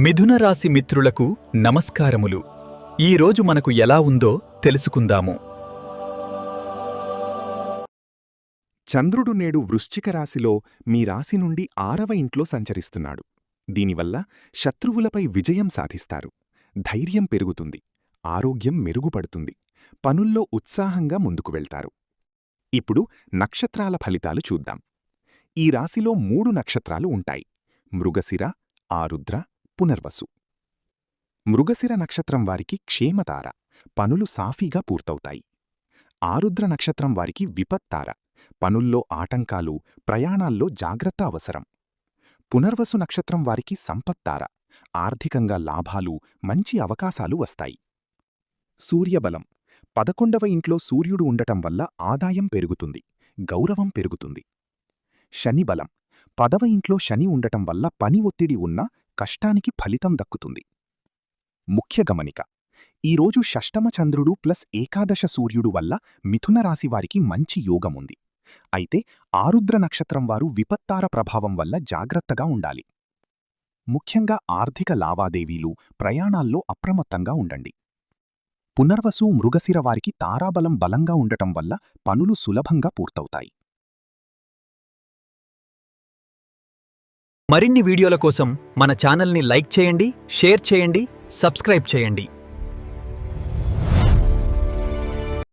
మిథున రాశి మిత్రులకు నమస్కారములు. ఈరోజు మనకు ఎలా ఉందో తెలుసుకుందాము. చంద్రుడు నేడు వృశ్చిక రాశిలో మీ రాశి నుండి 6వ ఇంట్లో సంచరిస్తున్నాడు. దీనివల్ల శత్రువులపై విజయం సాధిస్తారు. ధైర్యం పెరుగుతుంది. ఆరోగ్యం మెరుగుపడుతుంది. పనుల్లో ఉత్సాహంగా ముందుకు వెళ్తారు. ఇప్పుడు నక్షత్రాల ఫలితాలు చూద్దాం. ఈ రాశిలో 3 నక్షత్రాలు ఉంటాయి: మృగశిర, ఆరుద్ర, పునర్వసు. మృగశిర నక్షత్రం వారికి క్షేమతార, పనులు సాఫీగా పూర్తవుతాయి. ఆరుద్ర నక్షత్రం వారికి విపత్తార, పనుల్లో ఆటంకాలు, ప్రయాణాల్లో జాగ్రత్త అవసరం. పునర్వసు నక్షత్రం వారికి సంపత్తార, ఆర్థికంగా లాభాలు, మంచి అవకాశాలు వస్తాయి. సూర్యబలం: 11వ ఇంట్లో సూర్యుడు ఉండటం వల్ల ఆదాయం పెరుగుతుంది, గౌరవం పెరుగుతుంది. శనిబలం: 10వ ఇంట్లో శని ఉండటం వల్ల పని ఒత్తిడి ఉన్నా కష్టానికి ఫలితం దక్కుతుంది. ముఖ్య గమనిక: ఈరోజు షష్టమ చంద్రుడు ప్లస్ ఏకాదశ సూర్యుడు వల్ల మిథున రాశివారికి మంచి యోగముంది. అయితే ఆరుద్ర నక్షత్రం వారు విపత్తార ప్రభావం వల్ల జాగ్రత్తగా ఉండాలి. ముఖ్యంగా ఆర్థిక లావాదేవీలు, ప్రయాణాల్లో అప్రమత్తంగా ఉండండి. పునర్వసు, మృగశిర వారికి తారాబలం బలంగా ఉండటం వల్ల పనులు సులభంగా పూర్తవుతాయి. మరిన్ని వీడియోల కోసం మన ఛానల్ని లైక్ చేయండి, షేర్ చేయండి, సబ్స్క్రైబ్ చేయండి.